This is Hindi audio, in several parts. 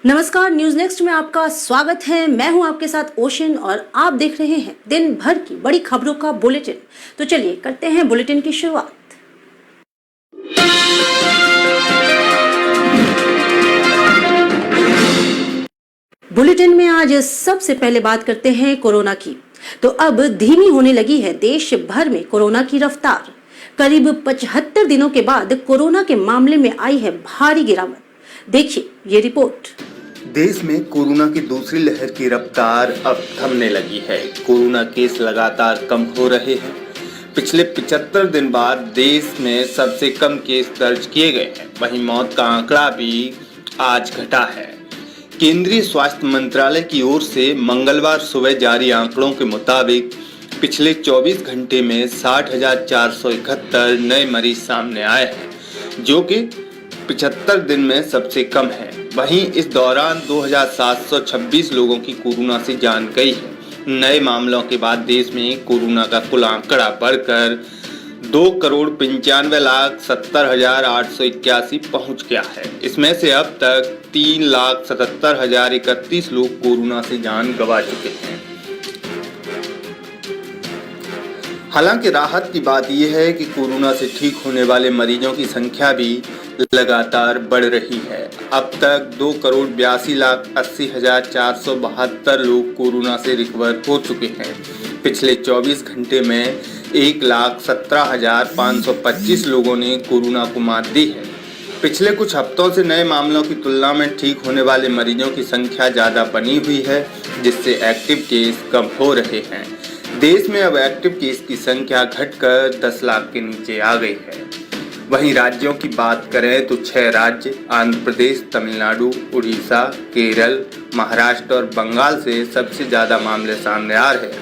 नमस्कार, न्यूज नेक्स्ट में आपका स्वागत है। मैं हूं आपके साथ ओशन और आप देख रहे हैं दिन भर की बड़ी खबरों का बुलेटिन। तो चलिए करते हैं बुलेटिन की शुरुआत। बुलेटिन में आज सबसे पहले बात करते हैं कोरोना की। तो अब धीमी होने लगी है देश भर में कोरोना की रफ्तार। करीब 75 दिनों के बाद कोरोना के मामले में आई है भारी गिरावट। देखिए ये रिपोर्ट। देश में कोरोना की दूसरी लहर की रफ्तार अब थमने लगी है। कोरोना केस लगातार कम हो रहे हैं। पिछले 75 दिन बाद देश में सबसे कम केस दर्ज किए गए हैं। वहीं मौत का आंकड़ा भी आज घटा है। केंद्रीय स्वास्थ्य मंत्रालय की ओर से मंगलवार सुबह जारी आंकड़ों के मुताबिक पिछले 24 घंटे में 60,471 नए मरीज सामने आए हैं, जो कि 75 दिन में सबसे कम है। वहीं इस दौरान 2,726 लोगों की कोरोना से जान गई है। नए मामलों के बाद देश में कोरोना का कुल आंकड़ा बढ़कर 2,95,70,881 पहुंच गया है। इसमें से अब तक 3,77,031 लोग कोरोना से जान गंवा चुके हैं। हालांकि राहत की बात यह है कि कोरोना से ठीक होने वाले मरीजों की संख्या भी लगातार बढ़ रही है। अब तक 2,82,80,472 लोग कोरोना से रिकवर हो चुके हैं। पिछले 24 घंटे में 1,17,525 लोगों ने कोरोना को मात दी है। पिछले कुछ हफ्तों से नए मामलों की तुलना में ठीक होने वाले मरीजों की संख्या ज़्यादा बनी हुई है, जिससे एक्टिव केस कम हो रहे हैं। देश में अब एक्टिव केस की संख्या घटकर 10 लाख के नीचे आ गई है। वहीं राज्यों की बात करें तो 6 राज्य आंध्र प्रदेश, तमिलनाडु, उड़ीसा, केरल, महाराष्ट्र और बंगाल से सबसे ज़्यादा मामले सामने आ रहे हैं।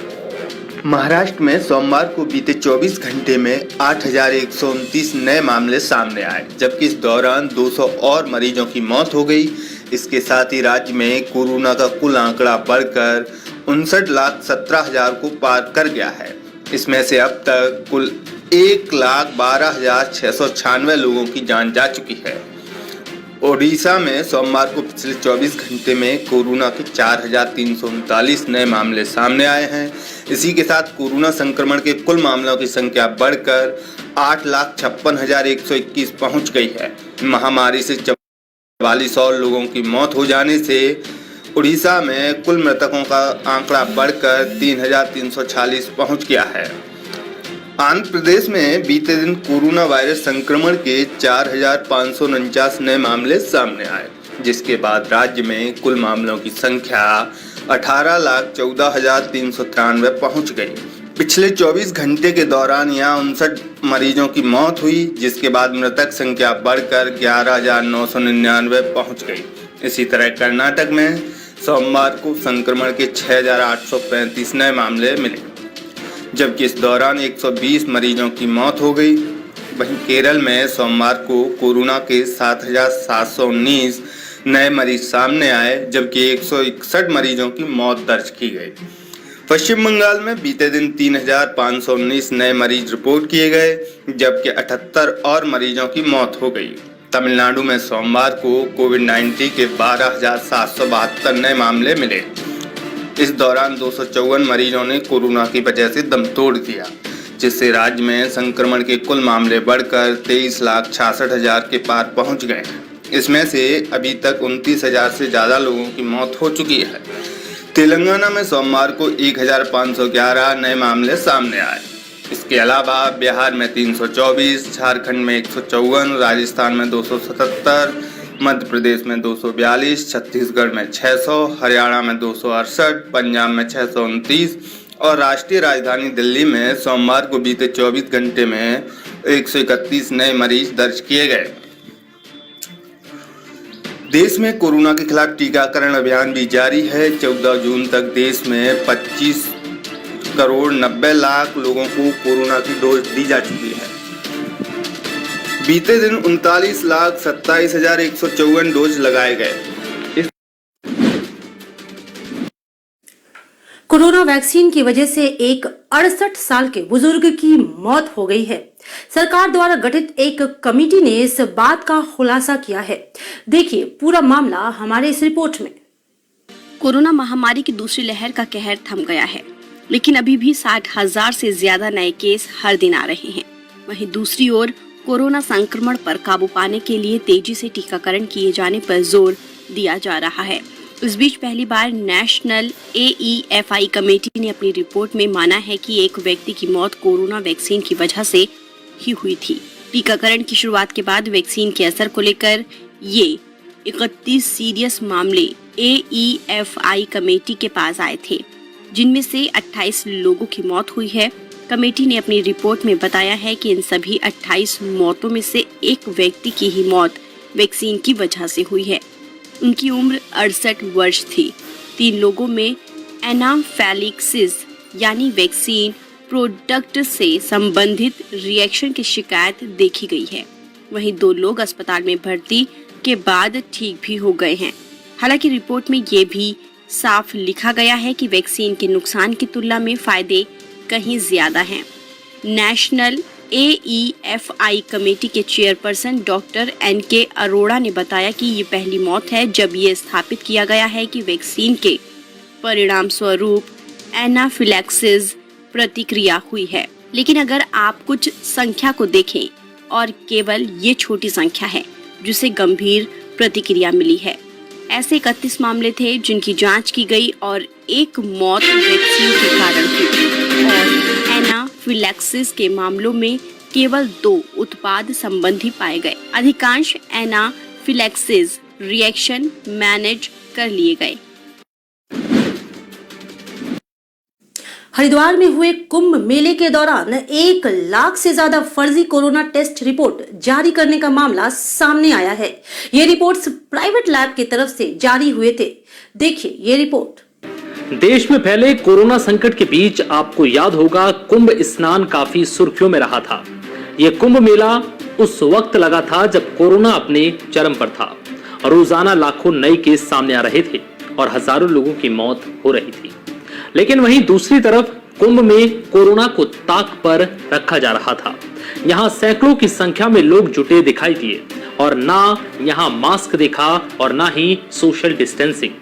महाराष्ट्र में सोमवार को बीते 24 घंटे में 8,129 नए मामले सामने आए, जबकि इस दौरान 200 और मरीजों की मौत हो गई। इसके साथ ही राज्य में कोरोना का कुल आंकड़ा बढ़कर 59,17,000 को पार कर गया है। इसमें से अब तक कुल 1,12,696 लोगों की जान जा चुकी है। ओडिशा में सोमवार को पिछले 24 घंटे में कोरोना के 4,339 नए मामले सामने आए हैं। इसी के साथ कोरोना संक्रमण के कुल मामलों की संख्या बढ़कर 8,56,121 पहुंच गई है। महामारी से 4400 लोगों की मौत हो जाने से उड़ीसा में कुल मृतकों का आंकड़ा बढ़कर 3,346 पहुंच गया है। आंध्र प्रदेश में बीते दिन कोरोना वायरस संक्रमण के 4,549 नए मामले सामने आए, जिसके बाद राज्य में कुल मामलों की संख्या 18,14,393 पहुंच गई। पिछले 24 घंटे के दौरान यहाँ 59 मरीजों की मौत हुई, जिसके बाद मृतक संख्या बढ़कर 11,999 पहुंच गई। इसी तरह कर्नाटक में सोमवार को संक्रमण के 6,835 नए मामले मिले, जबकि इस दौरान 120 मरीजों की मौत हो गई। वहीं केरल में सोमवार को कोरोना के 7,719 नए मरीज सामने आए, जबकि 161 मरीजों की मौत दर्ज की गई। पश्चिम बंगाल में बीते दिन 3,519 नए मरीज रिपोर्ट किए गए, जबकि 78 और मरीजों की मौत हो गई। तमिलनाडु में सोमवार को कोविड-19 के 12,772 नए मामले मिले। इस दौरान 254 मरीजों ने कोरोना की वजह से दम तोड़ दिया, जिससे राज्य में संक्रमण के कुल मामले बढ़कर 23,66,000 के पार पहुंच गए हैं। इसमें से अभी तक 29,000 से ज़्यादा लोगों की मौत हो चुकी है। तेलंगाना में सोमवार को 1,511 नए मामले सामने आए। इसके अलावा बिहार में 324, झारखंड में 154, राजस्थान में 277, मध्य प्रदेश में 242, छत्तीसगढ़ में 600, हरियाणा में 268, पंजाब में 629 और राष्ट्रीय राजधानी दिल्ली में सोमवार को बीते 24 घंटे में 131 नए मरीज दर्ज किए गए। देश में कोरोना के खिलाफ टीकाकरण अभियान भी जारी है। 14 जून तक देश में 25,90,00,000 लोगों को कोरोना की डोज दी जा चुकी है। बीते दिन 39,27,154 डोज लगाए गए। कोरोना वैक्सीन की वजह से एक 68 साल के बुजुर्ग की मौत हो गई है। सरकार द्वारा गठित एक कमेटी ने इस बात का खुलासा किया है। देखिए पूरा मामला हमारे इस रिपोर्ट में। कोरोना महामारी की दूसरी लहर का कहर थम गया है, लेकिन अभी भी 60,000 से ज्यादा नए केस हर दिन आ रहे हैं। वहीं दूसरी ओर कोरोना संक्रमण पर काबू पाने के लिए तेजी से टीकाकरण किए जाने पर जोर दिया जा रहा है। इस बीच पहली बार नेशनल AEFI कमेटी ने अपनी रिपोर्ट में माना है कि एक व्यक्ति की मौत कोरोना वैक्सीन की वजह से ही हुई थी। टीकाकरण की शुरुआत के बाद वैक्सीन के असर को लेकर ये 31 सीरियस मामले AEFI कमेटी के पास आए थे, जिनमें से 28 लोगों की मौत हुई है। कमेटी ने अपनी रिपोर्ट में बताया है कि इन सभी 28 मौतों में से एक व्यक्ति की ही मौत वैक्सीन की वजह से हुई है। उनकी उम्र 68 वर्ष थी। 3 लोगों में एनाफिलैक्सिस यानी वैक्सीन प्रोडक्ट से संबंधित रिएक्शन की शिकायत देखी गई है। वहीं 2 लोग अस्पताल में भर्ती के बाद ठीक भी हो गए हैं। हालांकि रिपोर्ट में ये भी साफ लिखा गया है कि वैक्सीन के नुकसान की तुलना में फायदे कहीं ज्यादा हैं। नेशनल AEFI कमेटी के चेयरपर्सन डॉक्टर NK अरोड़ा ने बताया कि ये पहली मौत है जब ये स्थापित किया गया है कि वैक्सीन के परिणाम स्वरूप एनाफिलैक्सिस प्रतिक्रिया हुई है। लेकिन अगर आप कुछ संख्या को देखें और केवल ये छोटी संख्या है जिसे गंभीर प्रतिक्रिया मिली है। ऐसे 31 मामले थे जिनकी जांच की गई और एक मौत वैक्सीन के कारण हुई और एनाफिलैक्सिस के मामलों में केवल 2 उत्पाद संबंधी पाए गए। अधिकांश एनाफिलैक्सिस रिएक्शन मैनेज कर लिए गए। हरिद्वार में हुए कुंभ मेले के दौरान 1 लाख से ज्यादा फर्जी कोरोना टेस्ट रिपोर्ट जारी करने का मामला सामने आया है। ये रिपोर्ट्स प्राइवेट लैब की तरफ से जारी हुए थे। देखिए ये रिपोर्ट। देश में फैले कोरोना संकट के बीच आपको याद होगा कुंभ स्नान काफी सुर्खियों में रहा था। ये कुंभ मेला उस वक्त लगा था जब कोरोना अपने चरम पर था। रोजाना लाखों नए केस सामने आ रहे थे और हजारों लोगों की मौत हो रही थी। लेकिन वहीं दूसरी तरफ कुंभ में कोरोना को ताक पर रखा जा रहा था। यहाँ सैकड़ों की संख्या में लोग जुटे दिखाई दिए और ना यहाँ मास्क दिखा और ना ही सोशल डिस्टेंसिंग।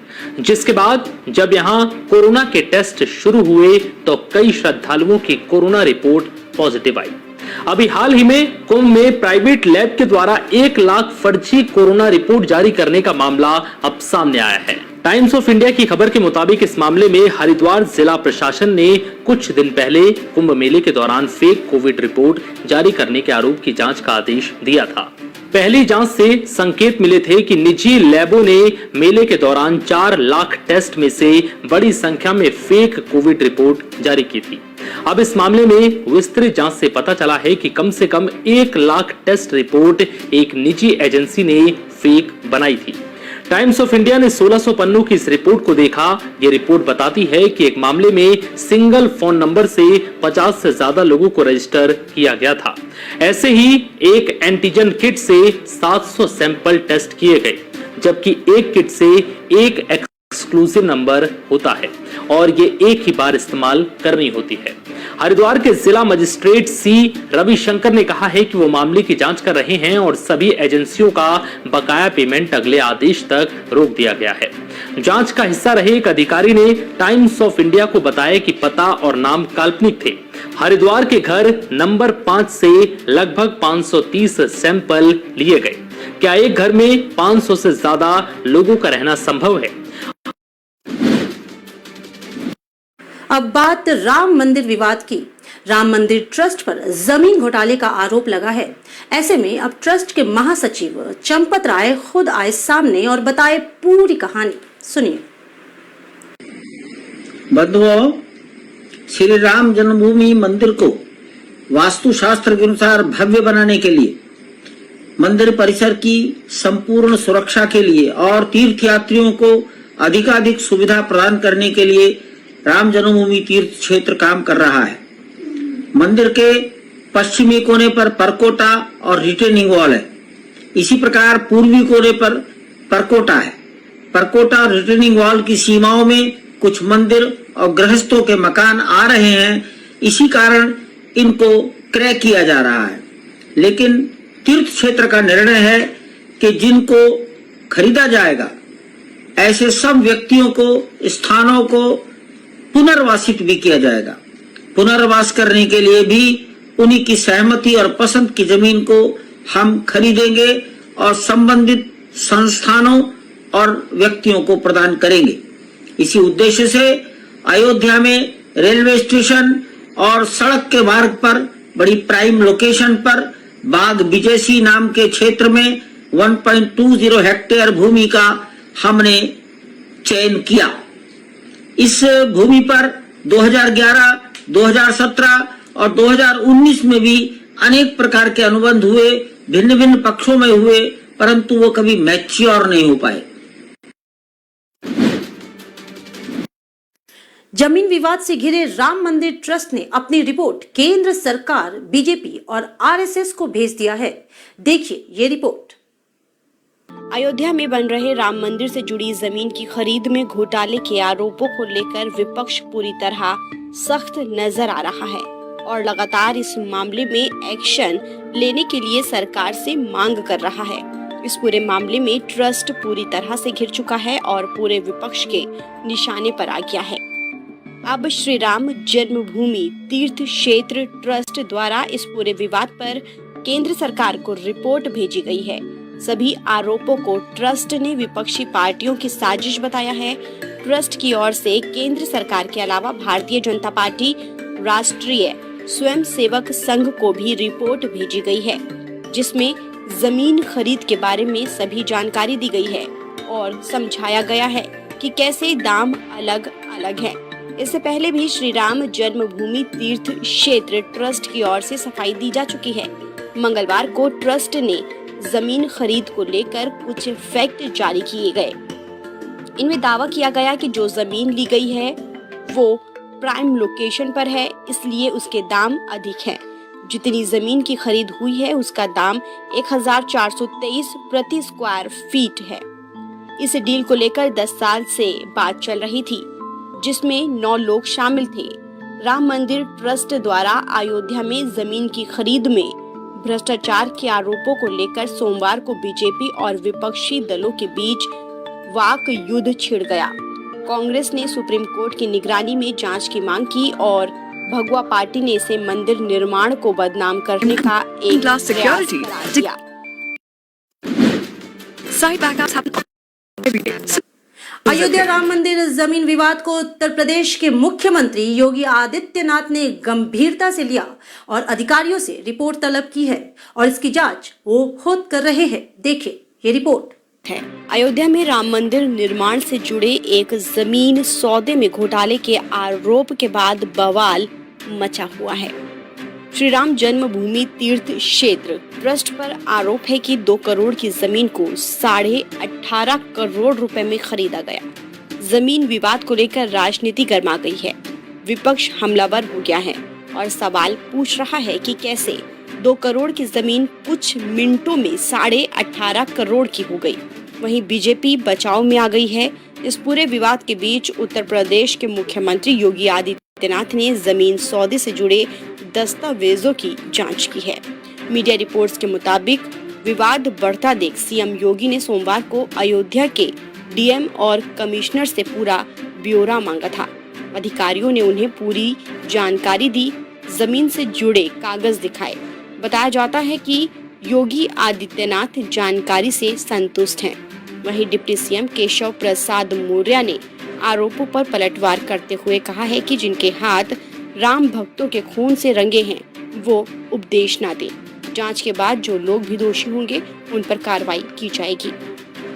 जिसके बाद जब यहाँ कोरोना के टेस्ट शुरू हुए तो कई श्रद्धालुओं की कोरोना रिपोर्ट पॉजिटिव आई। अभी हाल ही में कुंभ में प्राइवेट लैब के द्वारा 1 लाख फर्जी कोरोना रिपोर्ट जारी करने का मामला अब सामने आया है। टाइम्स ऑफ इंडिया की खबर के मुताबिक इस मामले में हरिद्वार जिला प्रशासन ने कुछ दिन पहले कुंभ मेले के दौरान फेक कोविड रिपोर्ट जारी करने के आरोप की जांच का आदेश दिया था। पहली जांच से संकेत मिले थे कि निजी लैबों ने मेले के दौरान 4 लाख टेस्ट में से बड़ी संख्या में फेक कोविड रिपोर्ट जारी की थी। अब इस मामले में विस्तृत जांच से पता चला है कि कम से कम 1 लाख टेस्ट रिपोर्ट एक निजी एजेंसी ने फेक बनाई थी। टाइम्स ऑफ इंडिया ने 1600 पन्नों की इस रिपोर्ट को देखा। ये रिपोर्ट बताती है कि एक मामले में सिंगल फोन नंबर से 50 से ज्यादा लोगों को रजिस्टर किया गया था। ऐसे ही एक एंटीजन किट से 700 सैंपल टेस्ट किए गए, जबकि एक किट से एक एक्सक्लूसिव नंबर होता है और ये एक ही बार इस्तेमाल करनी होती है। हरिद्वार के जिला मजिस्ट्रेट सी रविशंकर ने कहा है कि वो मामले की जांच कर रहे हैं और सभी एजेंसियों का बकाया पेमेंट अगले आदेश तक रोक दिया गया है। जांच का हिस्सा रहे एक अधिकारी ने टाइम्स ऑफ इंडिया को बताया कि पता और नाम काल्पनिक थे। हरिद्वार के घर नंबर 5 से लगभग 530 सैंपल लिए गए। क्या एक घर में 500 से ज्यादा लोगों का रहना संभव है? अब बात राम मंदिर विवाद की। राम मंदिर ट्रस्ट पर जमीन घोटाले का आरोप लगा है। ऐसे में अब ट्रस्ट के महासचिव चंपत राय खुद आए सामने और बताए पूरी कहानी। सुनिए। बंधुओं, श्री राम जन्मभूमि मंदिर को वास्तुशास्त्र के अनुसार भव्य बनाने के लिए, मंदिर परिसर की संपूर्ण सुरक्षा के लिए और तीर्थयात्रियों को अधिकाधिक सुविधा प्रदान करने के लिए राम जन्मभूमि तीर्थ क्षेत्र काम कर रहा है। मंदिर के पश्चिमी कोने पर परकोटा और रिटेनिंग वॉल है। इसी प्रकार पूर्वी कोने पर परकोटा है। परकोटा और रिटेनिंग वॉल की सीमाओं में कुछ मंदिर और गृहस्थों के मकान आ रहे हैं। इसी कारण इनको क्रय किया जा रहा है, लेकिन तीर्थ क्षेत्र का निर्णय है कि जिनको खरीदा जाएगा ऐसे सब व्यक्तियों को, स्थानों को पुनर्वासित भी किया जाएगा। पुनर्वास करने के लिए भी उन्हीं की सहमति और पसंद की जमीन को हम खरीदेंगे और संबंधित संस्थानों और व्यक्तियों को प्रदान करेंगे। इसी उद्देश्य से अयोध्या में रेलवे स्टेशन और सड़क के मार्ग पर बड़ी प्राइम लोकेशन पर बाग बिजेसी नाम के क्षेत्र में 1.20 हेक्टेयर भूमि का हमने चयन किया। इस भूमि पर 2011, 2017 और 2019 में भी अनेक प्रकार के अनुबंध हुए, भिन्न भिन्न पक्षों में हुए, परंतु वो कभी मैच्योर नहीं हो पाए। जमीन विवाद से घिरे राम मंदिर ट्रस्ट ने अपनी रिपोर्ट केंद्र सरकार, बीजेपी और आरएसएस को भेज दिया है। देखिए ये रिपोर्ट। अयोध्या में बन रहे राम मंदिर से जुड़ी जमीन की खरीद में घोटाले के आरोपों को लेकर विपक्ष पूरी तरह सख्त नजर आ रहा है और लगातार इस मामले में एक्शन लेने के लिए सरकार से मांग कर रहा है। इस पूरे मामले में ट्रस्ट पूरी तरह से घिर चुका है और पूरे विपक्ष के निशाने पर आ गया है। अब श्री राम जन्मभूमि तीर्थ क्षेत्र ट्रस्ट द्वारा इस पूरे विवाद पर केंद्र सरकार को रिपोर्ट भेजी गई है। सभी आरोपों को ट्रस्ट ने विपक्षी पार्टियों की साजिश बताया है। ट्रस्ट की ओर से केंद्र सरकार के अलावा भारतीय जनता पार्टी, राष्ट्रीय स्वयंसेवक संघ को भी रिपोर्ट भेजी गई है, जिसमें जमीन खरीद के बारे में सभी जानकारी दी गई है और समझाया गया है कि कैसे दाम अलग अलग है। इससे पहले भी श्री राम जन्मभूमि तीर्थ क्षेत्र ट्रस्ट की ओर से सफाई दी जा चुकी है। मंगलवार को ट्रस्ट ने जमीन खरीद को लेकर कुछ फैक्ट जारी किए गए। इनमें दावा किया गया कि जो जमीन ली गई है वो प्राइम लोकेशन पर है, इसलिए उसके दाम अधिक हैं। जितनी जमीन की खरीद हुई है उसका दाम 1423 प्रति स्क्वायर फीट है। इस डील को लेकर 10 साल से बात चल रही थी, जिसमें 9 लोग शामिल थे। राम मंदिर ट्रस्ट द्वारा अयोध्या में जमीन की खरीद में भ्रष्टाचार के आरोपों को लेकर सोमवार को बीजेपी और विपक्षी दलों के बीच वाक युद्ध छिड़ गया। कांग्रेस ने सुप्रीम कोर्ट की निगरानी में जांच की मांग की और भगवा पार्टी ने इसे मंदिर निर्माण को बदनाम करने का एक प्रयास करार दिया। अयोध्या राम मंदिर जमीन विवाद को उत्तर प्रदेश के मुख्यमंत्री योगी आदित्यनाथ ने गंभीरता से लिया और अधिकारियों से रिपोर्ट तलब की है और इसकी जांच वो खुद कर रहे हैं। देखिए ये रिपोर्ट है। अयोध्या में राम मंदिर निर्माण से जुड़े एक जमीन सौदे में घोटाले के आरोप के बाद बवाल मचा हुआ है। श्री राम जन्मभूमि तीर्थ क्षेत्र ट्रस्ट पर आरोप है कि 2 करोड़ की जमीन को 18.5 करोड़ रुपए में खरीदा गया। जमीन विवाद को लेकर राजनीति गर्मा गई है। विपक्ष हमलावर हो गया है और सवाल पूछ रहा है कि कैसे 2 करोड़ की जमीन कुछ मिनटों में 18.5 करोड़ की हो गई। वहीं बीजेपी बचाव में आ गई है। इस पूरे विवाद के बीच उत्तर प्रदेश के मुख्यमंत्री योगी आदित्यनाथ ने जमीन सौदे से जुड़े दस्तावेजों की जांच की है। मीडिया रिपोर्ट्स के मुताबिक विवाद बढ़ता देख सीएम योगी ने सोमवार को अयोध्या के डीएम और कमिश्नर से पूरा ब्यौरा मांगा था। अधिकारियों ने उन्हें पूरी जानकारी दी, जमीन से जुड़े कागज दिखाए। बताया जाता है कि योगी आदित्यनाथ जानकारी से संतुष्ट हैं। वहीं डिप्टी सीएम केशव प्रसाद मौर्य ने आरोपों पर पलटवार करते हुए कहा है कि जिनके हाथ राम भक्तों के खून से रंगे हैं वो उपदेश ना दें। जांच के बाद जो लोग भी दोषी होंगे उन पर कार्रवाई की जाएगी।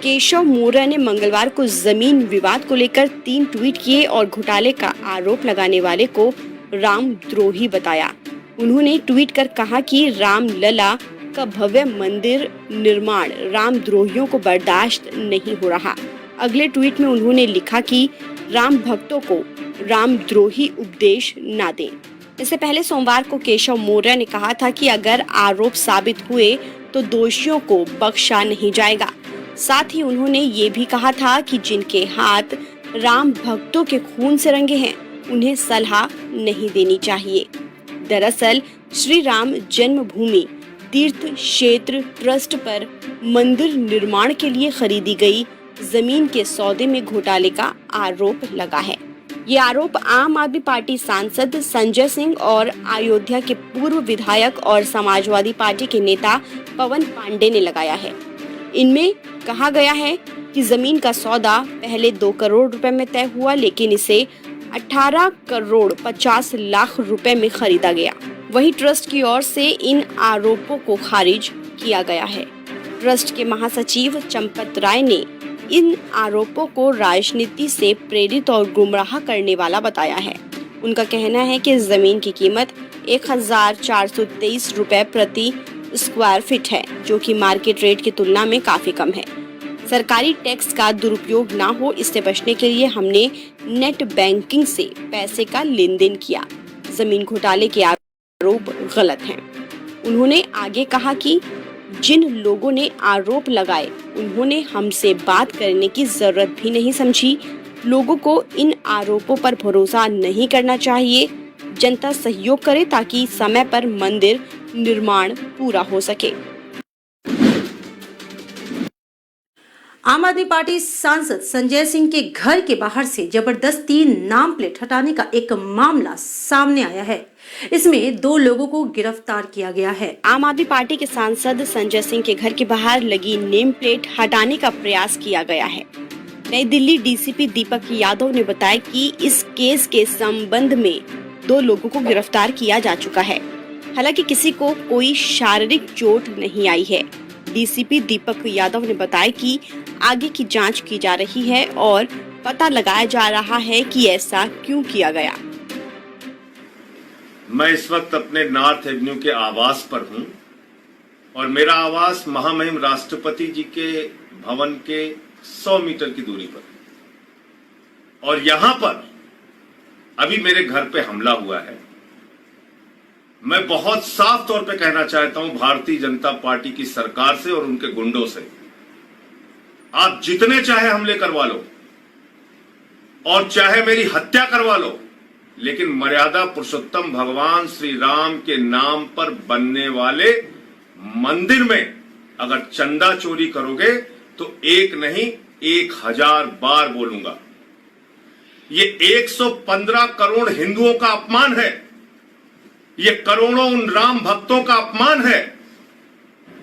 केशव मौर्य ने मंगलवार को जमीन विवाद को लेकर 3 ट्वीट किए और घोटाले का आरोप लगाने वाले को रामद्रोही बताया। उन्होंने ट्वीट कर कहा कि राम लला का भव्य मंदिर निर्माण रामद्रोहियों को बर्दाश्त नहीं हो रहा। अगले ट्वीट में उन्होंने लिखा कि राम भक्तों को रामद्रोही उपदेश ना दें। इससे पहले सोमवार को केशव मौर्य ने कहा था कि अगर आरोप साबित हुए तो दोषियों को बख्शा नहीं जाएगा। साथ ही उन्होंने ये भी कहा था कि जिनके हाथ राम भक्तों के खून से रंगे हैं उन्हें सलाह नहीं देनी चाहिए। दरअसल श्री राम जन्मभूमि तीर्थ क्षेत्र ट्रस्ट पर मंदिर निर्माण के लिए खरीदी गई जमीन के सौदे में घोटाले का आरोप लगा है। ये आरोप आम आदमी पार्टी सांसद संजय सिंह और अयोध्या के पूर्व विधायक और समाजवादी पार्टी के नेता पवन पांडे ने लगाया है। इनमें कहा गया है कि जमीन का सौदा पहले 2 करोड़ रुपए में तय हुआ, लेकिन इसे 18 करोड़ 50 लाख रुपए में खरीदा गया। वहीं ट्रस्ट की ओर से इन आरोपों को खारिज किया गया है। ट्रस्ट के महासचिव चंपत राय ने इन आरोपों को राजनीति से प्रेरित और गुमराह करने वाला बताया है। उनका कहना है कि जमीन की कीमत 1423 रुपए प्रति स्क्वायर फीट है, जो कि मार्केट रेट की तुलना में काफी कम है। सरकारी टैक्स का दुरुपयोग ना हो, इससे बचने के लिए हमने नेट बैंकिंग से पैसे का लेन देन किया। जमीन घोटाले के आरोप गलत हैं। उन्होंने आगे कहा कि जिन लोगों ने आरोप लगाए उन्होंने हमसे बात करने की जरूरत भी नहीं समझी। लोगों को इन आरोपों पर भरोसा नहीं करना चाहिए। जनता सहयोग करे ताकि समय पर मंदिर निर्माण पूरा हो सके। आम आदमी पार्टी सांसद संजय सिंह के घर के बाहर से जबरदस्ती नाम प्लेट हटाने का एक मामला सामने आया है। इसमें 2 लोगों को गिरफ्तार किया गया है। आम आदमी पार्टी के सांसद संजय सिंह के घर के बाहर लगी नेम प्लेट हटाने का प्रयास किया गया है। नई दिल्ली डीसीपी दीपक यादव ने बताया कि इस केस के संबंध में 2 लोगों को गिरफ्तार किया जा चुका है। हालांकि किसी को कोई शारीरिक चोट नहीं आई है। डीसीपी दीपक यादव ने बताया कि आगे की जांच की जा रही है और पता लगाया जा रहा है कि ऐसा क्यों किया गया। मैं इस वक्त अपने नॉर्थ एवेन्यू के आवास पर हूं और मेरा आवास महामहिम राष्ट्रपति जी के भवन के 100 मीटर की दूरी पर, और यहां पर अभी मेरे घर पे हमला हुआ है। मैं बहुत साफ तौर पे कहना चाहता हूं भारतीय जनता पार्टी की सरकार से और उनके गुंडों से, आप जितने चाहे हमले करवा लो और चाहे मेरी हत्या करवा लो, लेकिन मर्यादा पुरुषोत्तम भगवान श्री राम के नाम पर बनने वाले मंदिर में अगर चंदा चोरी करोगे तो एक नहीं 1000 बार बोलूंगा। ये 115 करोड़ हिंदुओं का अपमान है। ये करोड़ों उन राम भक्तों का अपमान है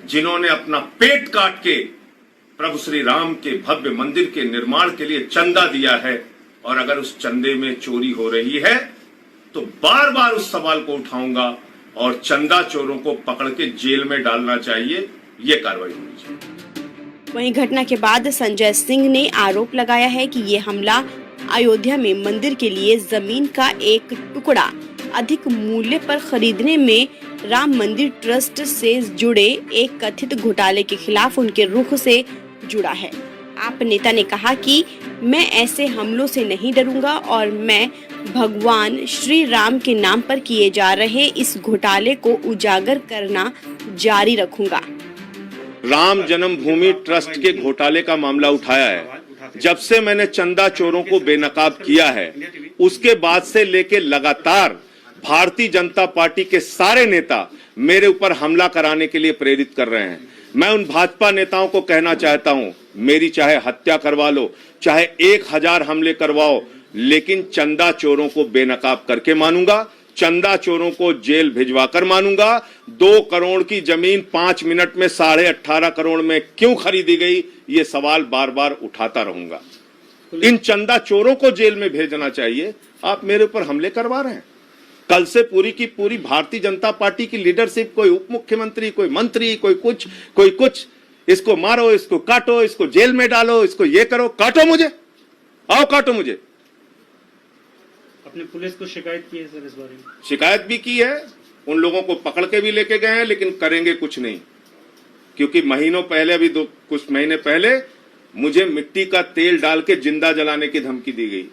जिन्होंने अपना पेट काट के प्रभु श्री राम के भव्य मंदिर के निर्माण के लिए चंदा दिया है। और अगर उस चंदे में चोरी हो रही है तो बार बार उस सवाल को उठाऊंगा और चंदा चोरों को पकड़ के जेल में डालना चाहिए। ये कार्रवाई होनी चाहिए। वहीं घटना के बाद संजय सिंह ने आरोप लगाया है कि ये हमला अयोध्या में मंदिर के लिए जमीन का एक टुकड़ा अधिक मूल्य पर खरीदने में राम मंदिर ट्रस्ट से जुड़े एक कथित घोटाले के खिलाफ उनके रुख से जुड़ा है। आप नेता ने कहा कि मैं ऐसे हमलों से नहीं डरूंगा और मैं भगवान श्री राम के नाम पर किए जा रहे इस घोटाले को उजागर करना जारी रखूंगा। राम जन्मभूमि ट्रस्ट के घोटाले का मामला उठाया है। जब से मैंने चंदा चोरों को बेनकाब किया है, उसके बाद से लेके लगातार भारतीय जनता पार्टी के सारे नेता मेरे ऊपर हमला कराने के लिए प्रेरित कर रहे हैं। मैं उन भाजपा नेताओं को कहना चाहता हूं, मेरी चाहे हत्या करवा लो, चाहे 1000 हमले करवाओ, लेकिन चंदा चोरों को बेनकाब करके मानूंगा। चंदा चोरों को जेल भिजवा कर मानूंगा। 2 करोड़ की जमीन 5 मिनट में 18.5 करोड़ में क्यों खरीदी गई, ये सवाल बार बार उठाता रहूंगा। इन चंदा चोरों को जेल में भेजना चाहिए। आप मेरे ऊपर हमले करवा रहे हैं। कल से पूरी की पूरी भारतीय जनता पार्टी की लीडरशिप, कोई उप मुख्यमंत्री, कोई मंत्री, कोई कुछ, इसको मारो, इसको काटो, इसको जेल में डालो, इसको ये करो, काटो मुझे, आओ काटो मुझे। अपने पुलिस को शिकायत की है सर इस बारे में? शिकायत भी की है, उन लोगों को पकड़ के भी लेके गए हैं, लेकिन करेंगे कुछ नहीं। क्योंकि महीनों पहले, अभी कुछ महीने पहले मुझे मिट्टी का तेल डाल के जिंदा जलाने की धमकी दी गई।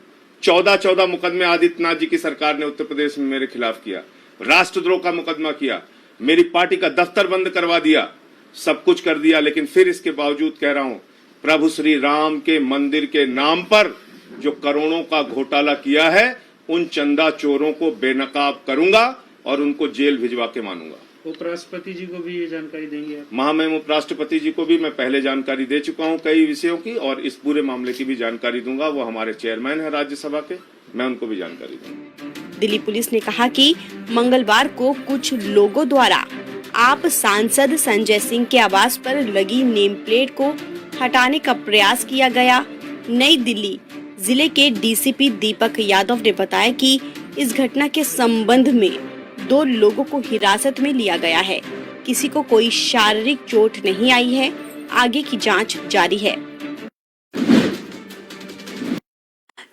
14 मुकदमे आदित्यनाथ जी की सरकार ने उत्तर प्रदेश में मेरे खिलाफ किया। राष्ट्रद्रोह का मुकदमा किया, मेरी पार्टी का दफ्तर बंद करवा दिया, सब कुछ कर दिया। लेकिन फिर इसके बावजूद कह रहा हूं, प्रभु श्री राम के मंदिर के नाम पर जो करोड़ों का घोटाला किया है, उन चंदा चोरों को बेनकाब करूंगा। और उनको जेल भिजवा के मानूंगा। उपराष्ट्रपति जी को भी ये जानकारी देंगे आप? महामहिम उपराष्ट्रपति जी को भी मैं पहले जानकारी दे चुका हूं कई विषयों की, और इस पूरे मामले की भी जानकारी दूंगा। वो हमारे चेयरमैन है राज्यसभा के, मैं उनको भी जानकारी दूंगा। दिल्ली पुलिस ने कहा कि मंगलवार को कुछ लोगों द्वारा आप सांसद संजय सिंह के आवास पर लगी नेम प्लेट को हटाने का प्रयास किया गया। नई दिल्ली जिले के डीसीपी दीपक यादव ने बताया कि इस घटना के संबंध में 2 लोगों को हिरासत में लिया गया है। किसी को कोई शारीरिक चोट नहीं आई है। आगे की जांच जारी है।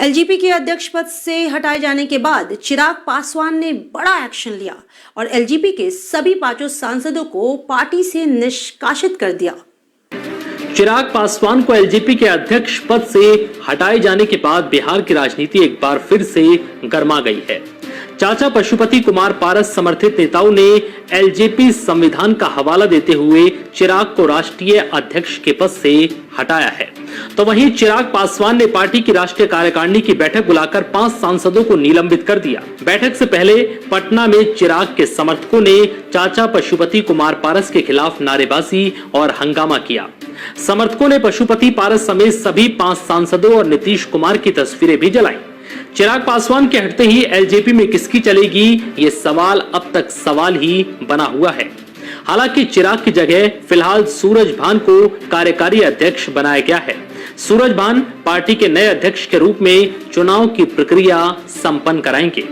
एलजेपी के अध्यक्ष पद से हटाए जाने के बाद चिराग पासवान ने बड़ा एक्शन लिया और एलजेपी के सभी 5 सांसदों को पार्टी से निष्कासित कर दिया। चिराग पासवान को एलजेपी के अध्यक्ष पद से हटाए जाने के बाद बिहार की राजनीति एक बार फिर से गर्मा गई है। चाचा पशुपति कुमार पारस समर्थित नेताओं ने एलजेपी संविधान का हवाला देते हुए चिराग को राष्ट्रीय अध्यक्ष के पद से हटाया है। तो वहीं चिराग पासवान ने पार्टी की राष्ट्रीय कार्यकारिणी की बैठक बुलाकर 5 सांसदों को निलंबित कर दिया। बैठक से पहले पटना में चिराग के समर्थकों ने चाचा पशुपति कुमार पारस के खिलाफ नारेबाजी और हंगामा किया। समर्थकों ने पशुपति पारस समेत सभी 5 सांसदों और नीतीश कुमार की तस्वीरें भी जलाई। चिराग पासवान के हटते ही एलजेपी में किसकी चलेगी, ये सवाल अब तक सवाल ही बना हुआ है। हालांकि चिराग की जगह फिलहाल सूरज भान को कार्यकारी अध्यक्ष बनाया गया है। सूरज भान पार्टी के नए अध्यक्ष के रूप में चुनाव की प्रक्रिया संपन्न कराएंगे।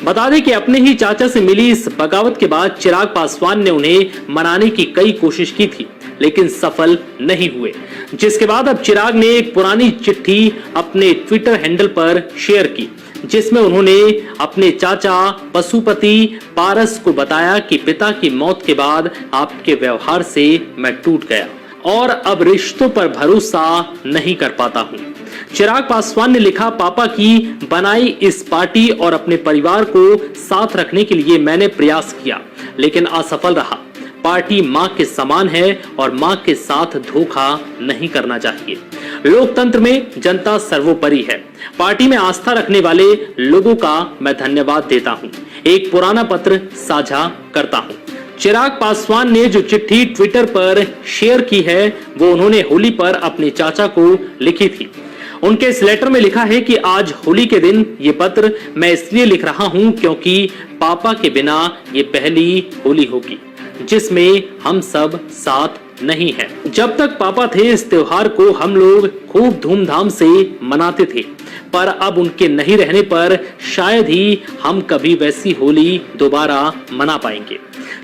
बता दें कि अपने ही चाचा से मिली इस बगावत के बाद चिराग पासवान ने उन्हें मनाने की कई कोशिश की थी, लेकिन सफल नहीं हुए। जिसके बाद अब चिराग ने एक पुरानी चिट्ठी अपने ट्विटर हैंडल पर शेयर की, जिसमें उन्होंने अपने चाचा पशुपति पारस को बताया कि पिता की मौत के बाद आपके व्यवहार से मैं टूट गया और अब रिश्तों पर भरोसा नहीं कर पाता हूं। चिराग पासवान ने लिखा, पापा की बनाई इस पार्टी और अपने परिवार को साथ रखने के लिए मैंने प्रयास किया, लेकिन असफल रहा। पार्टी मां के समान है और मां के साथ धोखा नहीं करना चाहिए। लोकतंत्र में जनता सर्वोपरि है। पार्टी में आस्था रखने वाले लोगों का मैं धन्यवाद देता हूं। एक पुराना पत्र साझा करता हूं। चिराग पासवान ने जो चिट्ठी ट्विटर पर शेयर की है वो उन्होंने होली पर अपने चाचा को लिखी थी। उनके इस लेटर में लिखा है कि आज होली के दिन ये पत्र मैं इसलिए लिख रहा हूं क्योंकि पापा के बिना ये पहली होली होगी जिसमें हम सब साथ नहीं हैं। जब तक पापा थे इस त्योहार को हम लोग खूब धूमधाम से मनाते थे, पर अब उनके नहीं रहने पर शायद ही हम कभी वैसी होली दोबारा मना पाएंगे।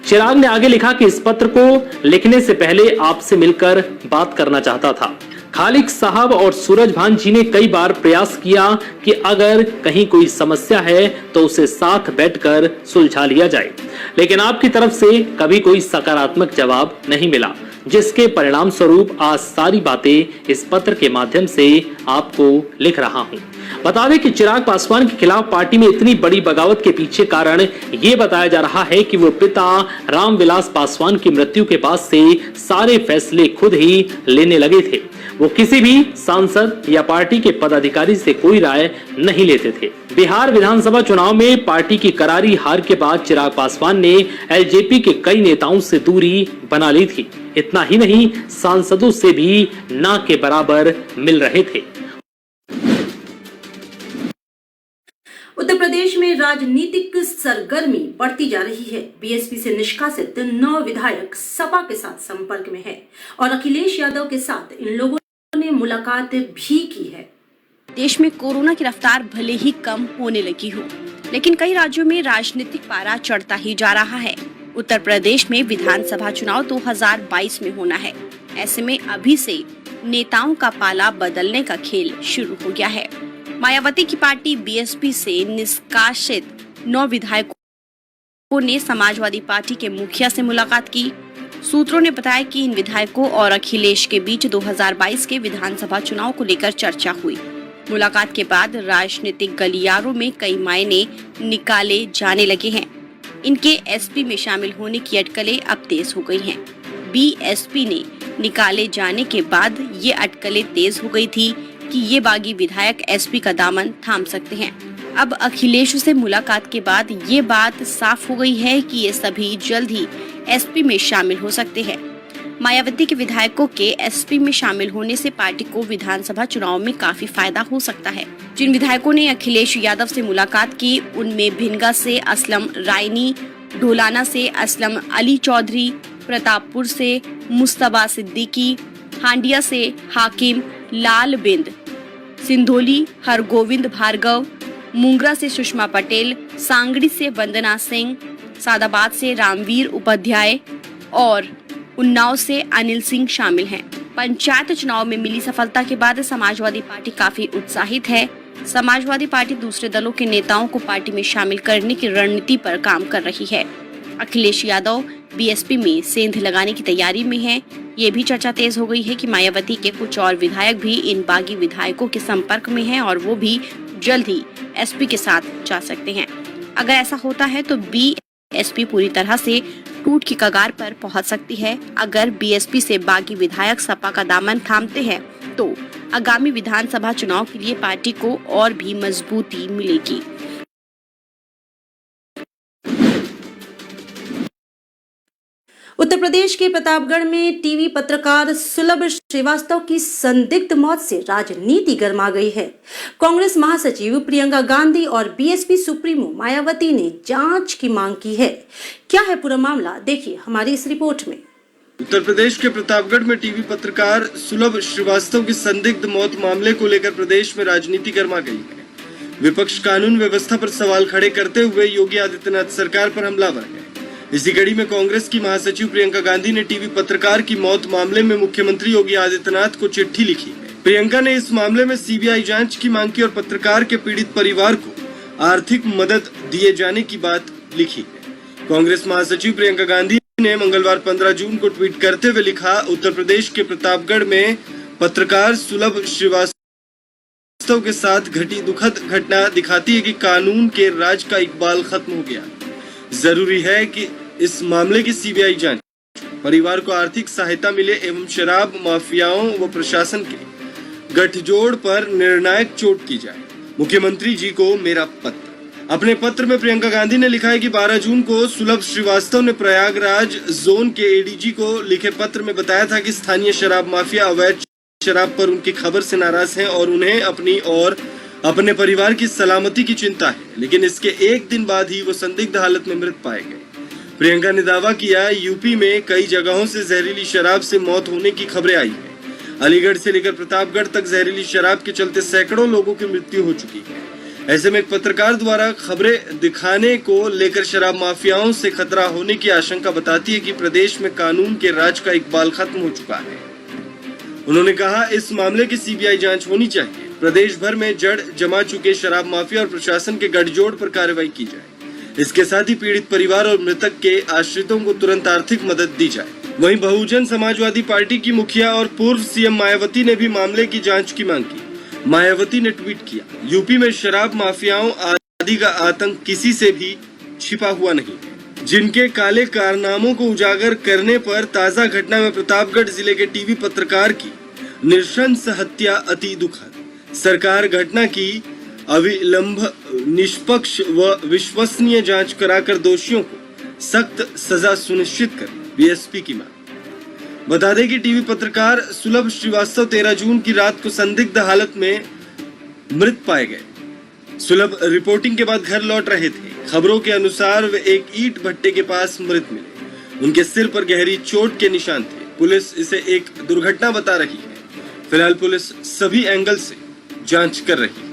चिराग ने आगे लिखा कि इस पत्र को लिखने से पहले आपसे मिलकर बात करना चाहता था। खालिक साहब और सूरज भान जी ने कई बार प्रयास किया कि अगर कहीं कोई समस्या है तो उसे साथ बैठकर सुलझा लिया जाए, लेकिन आपकी तरफ से कभी कोई सकारात्मक जवाब नहीं मिला, जिसके परिणाम स्वरूप आज सारी बातें इस पत्र के माध्यम से आपको लिख रहा हूं। बता दें कि चिराग पासवान के खिलाफ पार्टी में इतनी बड़ी बगावत के पीछे कारण ये बताया जा रहा है कि वो पिता रामविलास पासवान की मृत्यु के बाद से सारे फैसले खुद ही लेने लगे थे। वो किसी भी सांसद या पार्टी के पदाधिकारी से कोई राय नहीं लेते थे। बिहार विधानसभा चुनाव में पार्टी की करारी हार के बाद चिराग पासवान ने एलजेपी के कई नेताओं से दूरी बना ली थी। इतना ही नहीं, सांसदों से भी ना के बराबर मिल रहे थे। उत्तर प्रदेश में राजनीतिक सरगर्मी बढ़ती जा रही है। बीएसपी से निष्कासित 9 विधायक सपा के साथ संपर्क में है और अखिलेश यादव के साथ इन लोगों ने मुलाकात भी की है। देश में कोरोना की रफ्तार भले ही कम होने लगी हो, लेकिन कई राज्यों में राजनीतिक पारा चढ़ता ही जा रहा है। उत्तर प्रदेश में विधानसभा चुनाव 2022 में होना है। ऐसे में अभी से नेताओं का पाला बदलने का खेल शुरू हो गया है। मायावती की पार्टी बीएसपी से निष्कासित 9 विधायकों ने समाजवादी पार्टी के मुखिया से मुलाकात की। सूत्रों ने बताया कि इन विधायकों और अखिलेश के बीच 2022 के विधानसभा चुनाव को लेकर चर्चा हुई। मुलाकात के बाद राजनीतिक गलियारों में कई मायने निकाले जाने लगे हैं। इनके एसपी में शामिल होने की अटकलें अब तेज हो गई हैं। बीएसपी ने निकाले जाने के बाद ये अटकलें तेज हो गई थी कि ये बागी विधायक एसपी का दामन थाम सकते हैं। अब अखिलेश से मुलाकात के बाद ये बात साफ हो गई है कि ये सभी जल्द ही एसपी में शामिल हो सकते हैं। मायावती के विधायकों के एसपी में शामिल होने से पार्टी को विधानसभा चुनाव में काफी फायदा हो सकता है। जिन विधायकों ने अखिलेश यादव से मुलाकात की उनमें भिनगा से असलम रायनी, ढोलाना से असलम अली चौधरी, प्रतापपुर से मुस्तबा सिद्दीकी, हांडिया से हाकिम लाल बिंद, सिंधोली हरगोविंद भार्गव, मुंगरा से सुषमा पटेल, सांगड़ी से वंदना सिंह, सादाबाद से रामवीर उपाध्याय और उन्नाव से अनिल सिंह शामिल हैं। पंचायत चुनाव में मिली सफलता के बाद समाजवादी पार्टी काफी उत्साहित है। समाजवादी पार्टी दूसरे दलों के नेताओं को पार्टी में शामिल करने की रणनीति पर काम कर रही है। अखिलेश यादव बीएसपी में सेंध लगाने की तैयारी में है। ये भी चर्चा तेज हो गई है कि मायावती के कुछ और विधायक भी इन बागी विधायकों के संपर्क में हैं और वो भी जल्द ही एसपी के साथ जा सकते हैं। अगर ऐसा होता है तो बीएसपी पूरी तरह से टूट की कगार पर पहुंच सकती है। अगर बीएसपी से बागी विधायक सपा का दामन थामते हैं तो आगामी विधानसभा चुनाव के लिए पार्टी को और भी मजबूती मिलेगी। उत्तर प्रदेश के प्रतापगढ़ में टीवी पत्रकार सुलभ श्रीवास्तव की संदिग्ध मौत से राजनीति गर्मा गई है। कांग्रेस महासचिव प्रियंका गांधी और बीएसपी सुप्रीमो मायावती ने जांच की मांग की है। क्या है पूरा मामला, देखिए हमारी इस रिपोर्ट में। उत्तर प्रदेश के प्रतापगढ़ में टीवी पत्रकार सुलभ श्रीवास्तव की संदिग्ध मौत मामले को लेकर प्रदेश में राजनीति गर्मा गई है। विपक्ष कानून व्यवस्था पर सवाल खड़े करते हुए योगी आदित्यनाथ सरकार पर हमलावर है। इसी कड़ी में कांग्रेस की महासचिव प्रियंका गांधी ने टीवी पत्रकार की मौत मामले में मुख्यमंत्री योगी आदित्यनाथ को चिट्ठी लिखी है। प्रियंका ने इस मामले में सीबीआई जांच की मांग की और पत्रकार के पीड़ित परिवार को आर्थिक मदद दिए जाने की बात लिखी है। कांग्रेस महासचिव प्रियंका गांधी ने मंगलवार 15 जून को ट्वीट करते हुए लिखा, उत्तर प्रदेश के प्रतापगढ़ में पत्रकार सुलभ श्रीवास्तव के साथ घटी दुखद घटना दिखाती है कि कानून के राज का इकबाल खत्म हो गया। जरूरी है कि इस मामले की सीबीआई जांच, परिवार को आर्थिक सहायता मिले एवं शराब माफियाओं व प्रशासन के गठजोड़ पर निर्णायक चोट की जाए। मुख्यमंत्री जी को मेरा पत्र। अपने पत्र में प्रियंका गांधी ने लिखा है कि 12 जून को सुलभ श्रीवास्तव ने प्रयागराज जोन के एडीजी को लिखे पत्र में बताया था कि स्थानीय शराब माफिया अवैध शराब पर उनकी खबर से नाराज हैं और उन्हें अपनी और अपने परिवार की सलामती की चिंता है, लेकिन इसके एक दिन बाद ही वो संदिग्ध हालत में मृत पाए गए। प्रियंका ने दावा किया, यूपी में कई जगहों से जहरीली शराब से मौत होने की खबरें आई है। अलीगढ़ से लेकर प्रतापगढ़ तक जहरीली शराब के चलते सैकड़ों लोगों की मृत्यु हो चुकी है। ऐसे में एक पत्रकार द्वारा खबरें दिखाने को लेकर शराब माफियाओं से खतरा होने की आशंका बताती है कि प्रदेश में कानून के राज का इकबाल खत्म हो चुका है। उन्होंने कहा, इस मामले की सीबीआई जांच होनी चाहिए। प्रदेश भर में जड़ जमा चुके शराब माफिया और प्रशासन के गठजोड़ पर कार्रवाई की जाए। इसके साथ ही पीड़ित परिवार और मृतक के आश्रितों को तुरंत आर्थिक मदद दी जाए। वहीं बहुजन समाजवादी पार्टी की मुखिया और पूर्व सीएम मायावती ने भी मामले की जांच की मांग की। मायावती ने ट्वीट किया, यूपी में शराब माफियाओं आदि का आतंक किसी से भी छिपा हुआ नहीं, जिनके काले कारनामों को उजागर करने पर ताजा घटना में प्रतापगढ़ जिले के टीवी पत्रकार की नृशंस हत्या अति दुखद। सरकार घटना की अविलंब निष्पक्ष व विश्वसनीय जांच कराकर दोषियों को सख्त सजा सुनिश्चित कर बीएसपी की मांग। बता दें कि टीवी पत्रकार सुलभ श्रीवास्तव 13 जून की रात को संदिग्ध हालत में मृत पाए गए। सुलभ रिपोर्टिंग के बाद घर लौट रहे थे। खबरों के अनुसार वे एक ईंट भट्टे के पास मृत मिले। उनके सिर पर गहरी चोट के निशान थे। पुलिस इसे एक दुर्घटना बता रही है। फिलहाल पुलिस सभी एंगल से जांच कर रही है।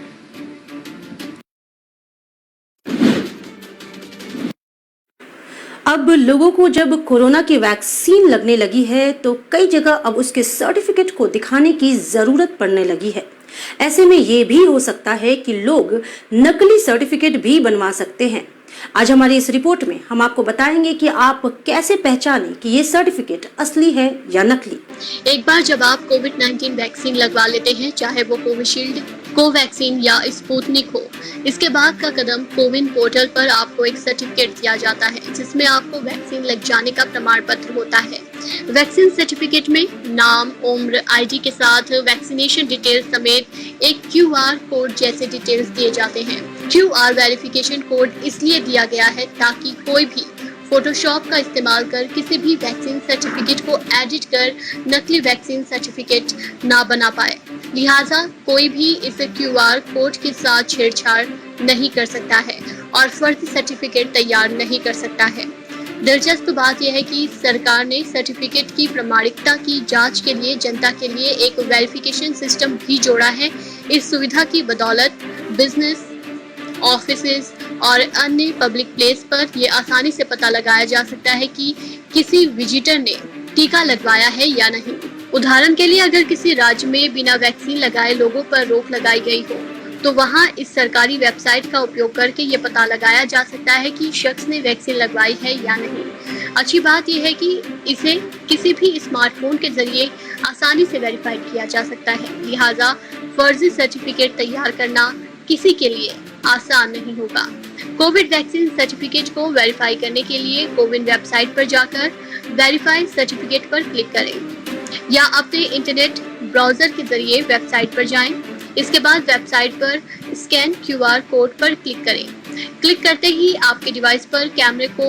अब लोगों को जब कोरोना की वैक्सीन लगने लगी है तो कई जगह अब उसके सर्टिफिकेट को दिखाने की जरूरत पड़ने लगी है। ऐसे में ये भी हो सकता है कि लोग नकली सर्टिफिकेट भी बनवा सकते हैं। आज हमारी इस रिपोर्ट में हम आपको बताएंगे कि आप कैसे पहचानें कि ये सर्टिफिकेट असली है या नकली। एक बार जब आप कोविड-19 वैक्सीन लगवा लेते हैं, चाहे वो कोविशील्ड, कोवैक्सीन या स्पुतनिक हो, इसके बाद का कदम कोविन पोर्टल पर आपको एक सर्टिफिकेट दिया जाता है जिसमें आपको वैक्सीन लग जाने का प्रमाण पत्र होता है। वैक्सीन सर्टिफिकेट में नाम, उम्र, आईडी के साथ वैक्सीनेशन डिटेल्स समेत एक QR कोड जैसे डिटेल्स दिए जाते हैं। QR वेरिफिकेशन कोड इसलिए दिया गया है ताकि कोई भी फोटोशॉप का इस्तेमाल कर किसी भी वैक्सीन सर्टिफिकेट को एडिट कर नकली वैक्सीन सर्टिफिकेट ना बना पाए। लिहाजा कोई भी इस QR कोड के साथ छेड़छाड़ नहीं कर सकता है और फर्जी सर्टिफिकेट तैयार नहीं कर सकता है। दिलचस्प बात यह है कि सरकार ने सर्टिफिकेट की प्रामाणिकता की जांच के लिए जनता के लिए एक वेरिफिकेशन सिस्टम भी जोड़ा है। इस सुविधा की बदौलत बिजनेस, ऑफिसेज और अन्य पब्लिक प्लेस पर यह आसानी से पता लगाया जा सकता है कि किसी विजिटर ने टीका लगवाया है या नहीं। उदाहरण के लिए अगर किसी राज्य में बिना वैक्सीन लगाए लोगों पर रोक लगाई गई हो तो वहां इस सरकारी वेबसाइट का उपयोग करके ये पता लगाया जा सकता है कि शख्स ने वैक्सीन लगवाई है या नहीं। अच्छी बात यह है कि इसे किसी भी स्मार्टफोन के जरिए आसानी से वेरीफाई किया जा सकता है। लिहाजा फर्जी सर्टिफिकेट तैयार करना किसी के लिए आसान नहीं होगा। कोविड वैक्सीन सर्टिफिकेट को वेरीफाई करने के लिए कोविन वेबसाइट पर जाकर वेरीफाई सर्टिफिकेट पर क्लिक करें या अपने इंटरनेट ब्राउजर के जरिए वेबसाइट पर जाएं। इसके बाद वेबसाइट पर स्कैन QR कोड पर क्लिक करें। क्लिक करते ही आपके डिवाइस पर कैमरे को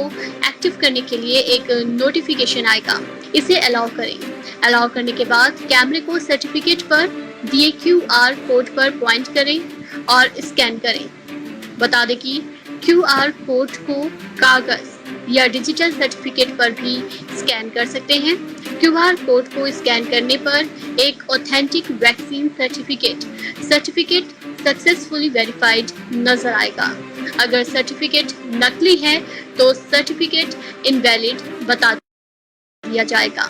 एक्टिव करने के लिए एक नोटिफिकेशन आएगा। इसे अलाउ करें। अलाउ करने के बाद कैमरे को सर्टिफिकेट पर दिए QR कोड पर पॉइंट करें और स्कैन करें। बता दें कि QR कोड को कागज या डिजिटल सर्टिफिकेट पर भी स्कैन कर सकते हैं। QR कोड को स्कैन करने पर एक authentic vaccine certificate successfully verified नजर आएगा। अगर सर्टिफिकेट नकली है तो सर्टिफिकेट इनवैलिड बता दिया जाएगा।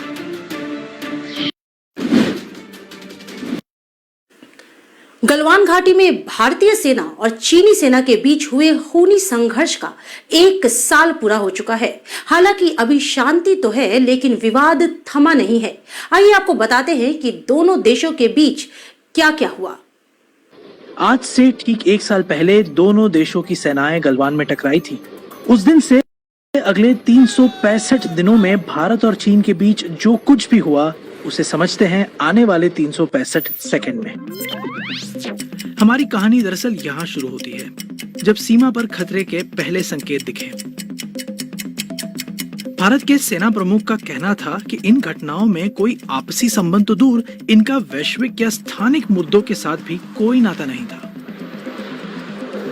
गलवान घाटी में भारतीय सेना और चीनी सेना के बीच हुए खूनी संघर्ष का 1 साल पूरा हो चुका है। हालांकि अभी शांति तो है, लेकिन विवाद थमा नहीं है। आइए आपको बताते हैं कि दोनों देशों के बीच क्या क्या हुआ। आज से ठीक 1 साल पहले दोनों देशों की सेनाएं गलवान में टकराई थी। उस दिन से अगले 365 दिनों में भारत और चीन के बीच जो कुछ भी हुआ उसे समझते हैं आने वाले 365 सेकंड में। हमारी कहानी दरअसल यहाँ शुरू होती है जब सीमा पर खतरे के पहले संकेत दिखे। भारत के सेना प्रमुख का कहना था कि इन घटनाओं में कोई आपसी संबंध तो दूर, इनका वैश्विक या स्थानिक मुद्दों के साथ भी कोई नाता नहीं था।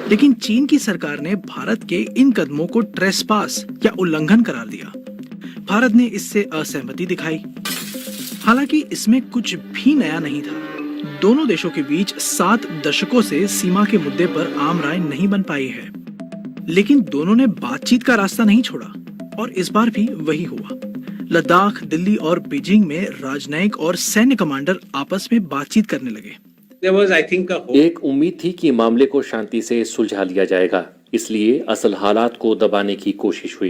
लेकिन चीन की सरकार ने भारत के इन कदमों को ट्रेसपास या उल्लंघन करार दिया। भारत ने इससे असहमति दिखाई। हालांकि इसमें कुछ भी नया नहीं था। दोनों देशों के बीच 7 दशकों से सीमा के मुद्दे पर आम राय नहीं बन पाई है, लेकिन दोनों ने बातचीत का रास्ता नहीं छोड़ा और इस बार भी वही हुआ। लद्दाख, दिल्ली और बीजिंग में राजनयिक और सैन्य कमांडर आपस में बातचीत करने लगे। एक उम्मीद थी कि मामले को शांति से सुलझा लिया जाएगा, इसलिए असल हालात को दबाने की कोशिश हुई।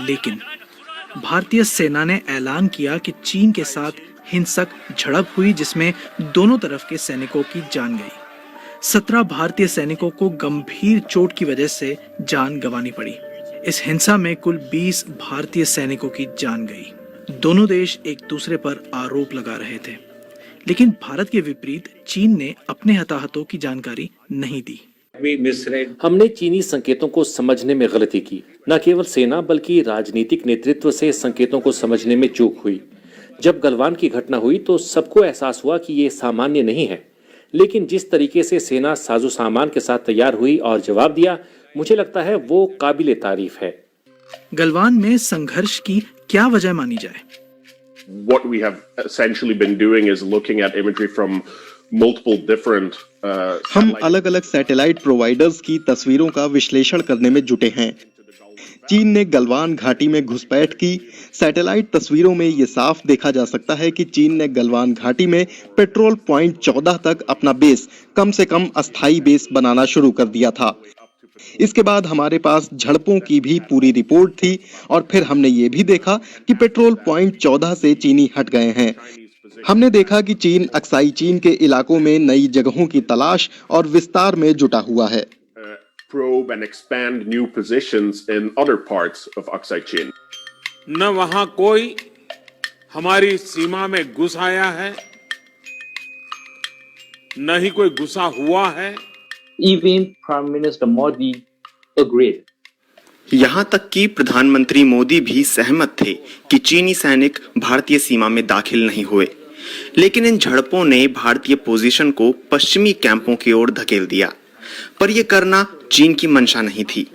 लेकिन भारतीय सेना ने ऐलान किया कि चीन के साथ हिंसक झड़प हुई जिसमें दोनों तरफ के सैनिकों की जान गई। 17 भारतीय सैनिकों को गंभीर चोट की वजह से जान गंवानी पड़ी। इस हिंसा में कुल 20 भारतीय सैनिकों की जान गई। दोनों देश एक दूसरे पर आरोप लगा रहे थे, लेकिन भारत के विपरीत चीन ने अपने हताहतों की जानकारी नहीं दी। हमने चीनी संकेतों को समझने में गलती की। न केवल सेना बल्कि राजनीतिक नेतृत्व से संकेतों को समझने में चूक हुई। जब गलवान की घटना हुई तो सबको एहसास हुआ कि ये सामान्य नहीं है, लेकिन जिस तरीके से सेना साजो सामान के साथ तैयार हुई और जवाब दिया, मुझे लगता है वो काबिले तारीफ है। गलवान में संघर्ष की क्या वजह मानी जाए? What we have essentially been doing is looking at imagery from multiple different हम अलग-अलग सैटेलाइट प्रोवाइडर्स की तस्वीरों का विश्लेषण करने में जुटे हैं। चीन ने गलवान घाटी में घुसपैठ की। सैटेलाइट तस्वीरों में ये साफ देखा जा सकता है कि चीन ने गलवान घाटी में पेट्रोल पॉइंट 14 तक अपना बेस, कम से कम अस्थायी बेस बनाना शुरू कर दिया था। इसके बाद हमारे पास झड़पों की भी पूरी रिपोर्ट थी और फिर हमने ये भी देखा कि पेट्रोल पॉइंट 14 से चीनी हट गए हैं। हमने देखा कि चीन अक्साई चीन के इलाकों में नई जगहों की तलाश और विस्तार में जुटा हुआ है। probe and expand new positions in other parts of Aksai Chin. न वहां कोई हमारी सीमा में घुस आया है, न ही कोई घुसा हुआ है। Even Prime Minister Modi agreed. यहाँ तक कि प्रधानमंत्री मोदी भी सहमत थे कि चीनी सैनिक भारतीय सीमा में दाखिल नहीं हुए, लेकिन इन झड़पों ने भारतीय पोजीशन को पश्चिमी कैंपों की ओर धकेल दिया। पर यह करना चीन की मंशा नहीं थी।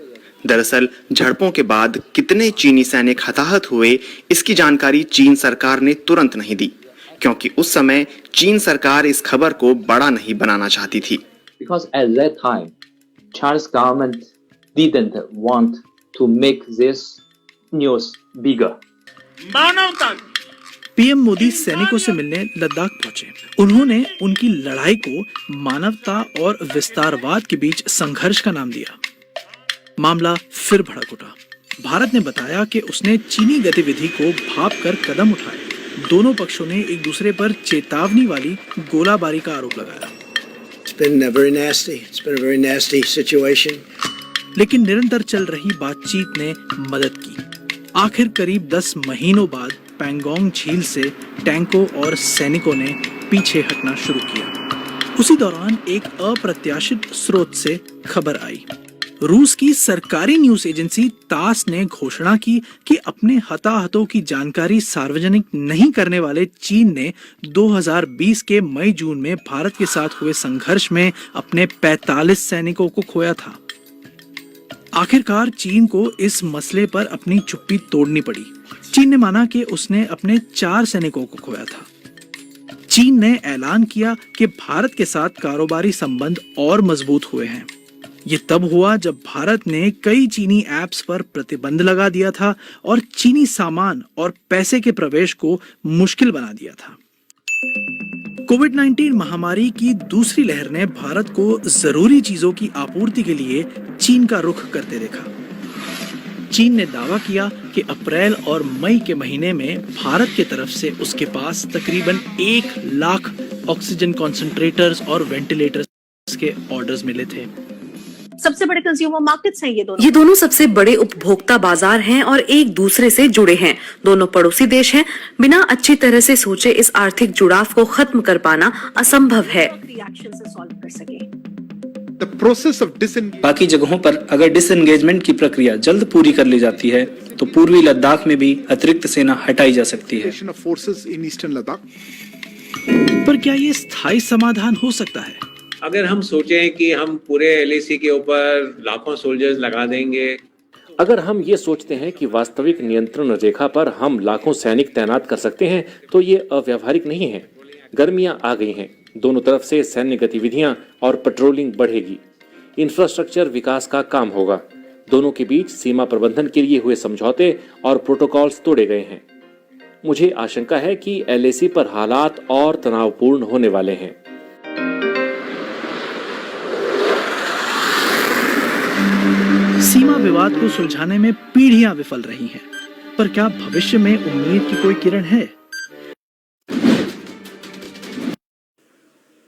दरअसल झड़पों के बाद कितने चीनी सैनिक हताहत हुए, इसकी जानकारी चीन सरकार ने तुरंत नहीं दी, क्योंकि उस समय चीन सरकार इस खबर को बड़ा नहीं बनाना चाहती थी। Because at that time, Chinese government didn't want to make this news bigger. PM Modi सैनिकों से मिलने लद्दाख पहुंचे। उन्होंने उनकी लड़ाई को मानवता और विस्तारवाद के बीच संघर्ष का नाम दिया। मामला फिर भड़क उठा। भारत ने बताया कि उसने चीनी गतिविधि को भांप कर कदम उठाए। दोनों पक्षों ने एक दूसरे पर चेतावनी वाली गोलाबारी का आरोप लगाया। It's been very nasty. It's been a very nasty situation. लेकिन निरंतर चल रही बातचीत ने मदद की। आखिर करीब 10 महीनों बाद पैंगोंग झील से टैंकों और सैनिकों ने पीछे हटना शुरू किया। उसी दौरान एक अप्रत्याशित स्रोत से खबर आई। रूस की सरकारी न्यूज एजेंसी तास ने घोषणा की कि अपने हताहतों की जानकारी सार्वजनिक नहीं करने वाले चीन ने 2020 के मई-जून में भारत के साथ हुए संघर्ष में अपने 45 सैनिकों को खोया था। आखिरकार चीन को इस मसले पर अपनी चुप्पी तोड़नी पड़ी। चीन ने माना कि उसने अपने 4 सैनिकों को खोया था। चीन ने ऐलान किया कि भारत के साथ कारोबारी संबंध और मजबूत हुए हैं। ये तब हुआ जब भारत ने कई चीनी ऐप्स पर प्रतिबंध लगा दिया था और चीनी सामान और पैसे के प्रवेश को मुश्किल बना दिया था। कोविड-19 महामारी की दूसरी लहर ने भारत को जरूरी चीजों की आपूर्ति के लिए चीन का रुख करते देखा। चीन ने दावा किया कि अप्रैल और मई के महीने में भारत की तरफ से उसके पास तकरीबन 1 लाख ऑक्सीजन कॉन्सेंट्रेटर्स और वेंटिलेटर्स के ऑर्डर्स मिले थे। सबसे बड़े कंज्यूमर मार्केट्स हैं ये दोनों सबसे बड़े उपभोक्ता बाजार हैं और एक दूसरे से जुड़े हैं। दोनों पड़ोसी देश हैं। बिना अच्छी तरह से सोचे इस आर्थिक जुड़ाव को खत्म कर पाना असंभव है। बाकी जगहों पर अगर डिसएंगेजमेंट की प्रक्रिया जल्द पूरी कर ली जाती है तो पूर्वी लद्दाख में भी अतिरिक्त सेना हटाई जा सकती है। पर क्या ये स्थायी समाधान हो सकता है? अगर हम सोचें कि हम पूरे LAC के ऊपर लाखों सोल्जर्स लगा देंगे, अगर हम ये सोचते हैं कि वास्तविक नियंत्रण रेखा पर हम लाखों सैनिक तैनात कर सकते हैं तो ये अव्यावहारिक नहीं है। गर्मियां आ गई हैं, दोनों तरफ से सैन्य गतिविधियां और पेट्रोलिंग बढ़ेगी। इंफ्रास्ट्रक्चर विकास का काम होगा। दोनों के बीच सीमा प्रबंधन के लिए हुए समझौते और प्रोटोकॉल्स तोड़े गए हैं। मुझे आशंका है कि LAC पर हालात और तनावपूर्ण होने वाले हैं। सीमा विवाद को सुलझाने में पीढ़ियां विफल रही हैं, पर क्या भविष्य में उम्मीद की कोई किरण है?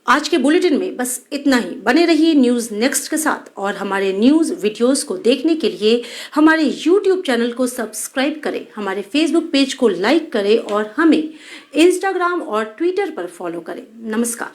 आज के बुलेटिन में बस इतना ही। बने रहिए न्यूज नेक्स्ट के साथ और हमारे न्यूज वीडियोस को देखने के लिए हमारे YouTube चैनल को सब्सक्राइब करें, हमारे Facebook पेज को लाइक करें और हमें Instagram और Twitter पर फॉलो करें। नमस्कार।